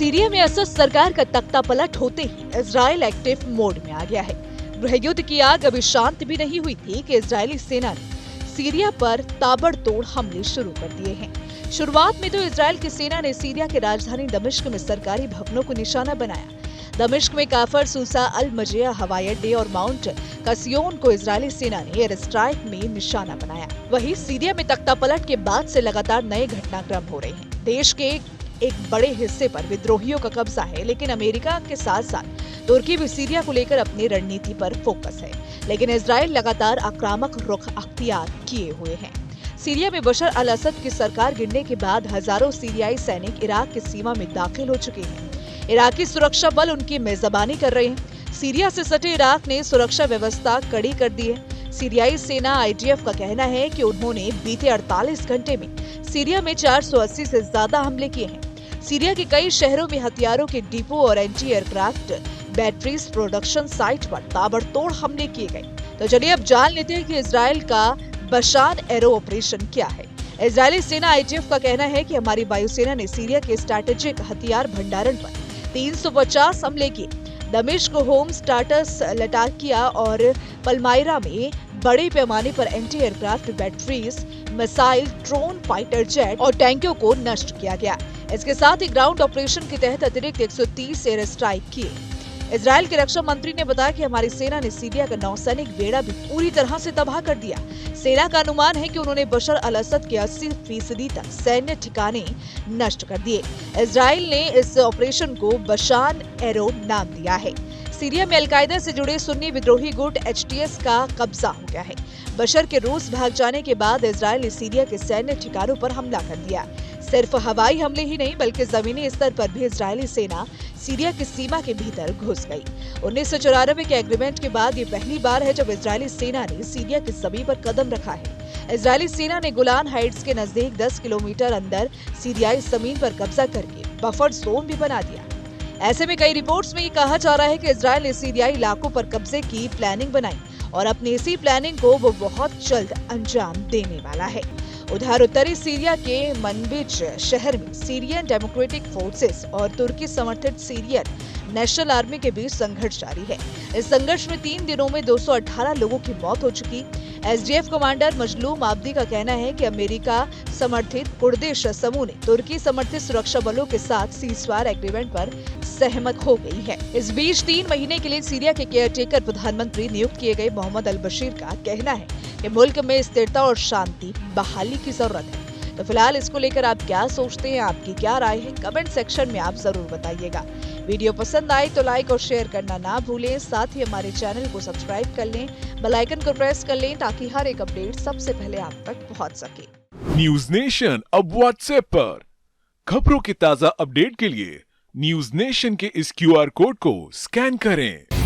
Syria में असद सरकार का तख्ता पलट होते ही इजराइल एक्टिव मोड में आ गया है। गृह युद्ध की आग अभी शांत भी नहीं हुई थी कि इजरायली सेना ने सीरिया पर ताबड़तोड़ हमले शुरू कर दिए हैं। शुरुआत में तो इजराइल की सेना ने सीरिया के राजधानी दमिश्क में सरकारी भवनों को निशाना बनाया। दमिश्क में काफर, सूसा, अल मजिया हवाई अड्डे और माउंट कसियोन को इजरायली सेना ने एयर स्ट्राइक में निशाना बनाया। वहीं सीरिया में तख्ता पलट के बाद से लगातार नए घटनाक्रम हो रहे हैं। देश के एक बड़े हिस्से पर विद्रोहियों का कब्जा है, लेकिन अमेरिका के साथ साथ तुर्की भी सीरिया को लेकर अपनी रणनीति पर फोकस है। लेकिन इजराइल लगातार आक्रामक रुख अख्तियार किए हुए है। सीरिया में बशर अल असद की सरकार गिरने के बाद हजारों सीरियाई सैनिक इराक की सीमा में दाखिल हो चुके हैं। इराकी सुरक्षा बल उनकी मेजबानी कर रहे हैं। सीरिया से सटे इराक ने सुरक्षा व्यवस्था कड़ी कर दी है। सीरियाई सेना IDF का कहना है कि उन्होंने बीते 48 घंटे में सीरिया में 480 से ज्यादा हमले किए हैं। सीरिया के कई शहरों में हथियारों के डिपो और anti aircraft batteries production site पर ताबड़तोड़ हमले किए गए। तो चलिए अब जान लेते हैं कि इजराइल का बशान एरो ऑपरेशन क्या है। इजरायली सेना IDF का कहना है कि हमारी वायुसेना ने सीरिया के स्ट्रैटेजिक हथियार भंडारण पर 350 हमले किए। दमिश्क, होम, स्टार्टस, लटाकिया और पलमायरा में बड़े पैमाने पर anti aircraft batteries, missile, drone, fighter jet और टैंकों को नष्ट किया गया। इसके साथ ही ग्राउंड ऑपरेशन के तहत अतिरिक्त 130 एयर स्ट्राइक किए। इजराइल के रक्षा मंत्री ने बताया कि हमारी सेना ने सीरिया का नौसैनिक बेड़ा भी पूरी तरह से तबाह कर दिया। सेना का अनुमान है कि उन्होंने बशर अल असद के 80% तक सैन्य ठिकाने नष्ट कर दिए। इजराइल ने इस ऑपरेशन को बशान एरो नाम दिया है। सीरिया में अलकायदा से जुड़े सुन्नी विद्रोही गुट HTS का कब्जा हो गया है। बशर के रूस भाग जाने के बाद इजराइल ने सीरिया के सैन्य ठिकानों पर हमला कर दिया। सिर्फ हवाई हमले ही नहीं बल्कि जमीनी स्तर पर भी इजरायली सेना सीरिया की सीमा के भीतर घुस गई। 1994 के एग्रीमेंट के बाद ये पहली बार है जब इजरायली सेना ने सीरिया की जमीन पर कदम रखा है। इजरायली सेना ने गोलान हाइट्स के नजदीक 10 किलोमीटर अंदर सीरियाई जमीन पर कब्जा करके बफर जोन भी बना दिया। ऐसे में कई रिपोर्ट्स में ये कहा जा रहा है कि इजरायल ने सीरियाई इलाकों पर कब्जे की प्लानिंग बनाई और अपनी इसी प्लानिंग को वो बहुत जल्द अंजाम देने वाला है। उधर उत्तरी सीरिया के मनबिज शहर में सीरियन डेमोक्रेटिक फोर्सेस और तुर्की समर्थित सीरियन नेशनल आर्मी के बीच संघर्ष जारी है। इस संघर्ष में 3 दिनों में 218 लोगों की मौत हो चुकी। SDF कमांडर मजलूम आब्दी का कहना है कि अमेरिका समर्थित कुर्दिश समूह ने तुर्की समर्थित सुरक्षा बलों के साथ सीजफायर एग्रीमेंट पर सहमत हो गई है। इस बीच 3 महीने के लिए सीरिया के केयरटेकर प्रधानमंत्री नियुक्त किए गए मोहम्मद अल बशीर का कहना है कि मुल्क में स्थिरता और शांति बहाली की जरूरत है। तो फिलहाल इसको लेकर आप क्या सोचते हैं, आपकी क्या राय है, कमेंट सेक्शन में आप जरूर बताइएगा। वीडियो पसंद आए तो लाइक और शेयर करना ना भूलें। साथ ही हमारे चैनल को सब्सक्राइब कर लें, बेल आइकन को प्रेस कर लें ताकि हर एक अपडेट सबसे पहले आप तक पहुंच सके। न्यूज नेशन अब व्हाट्सएप पर खबरों के ताजा अपडेट के लिए न्यूज नेशन के इस QR कोड को स्कैन करें।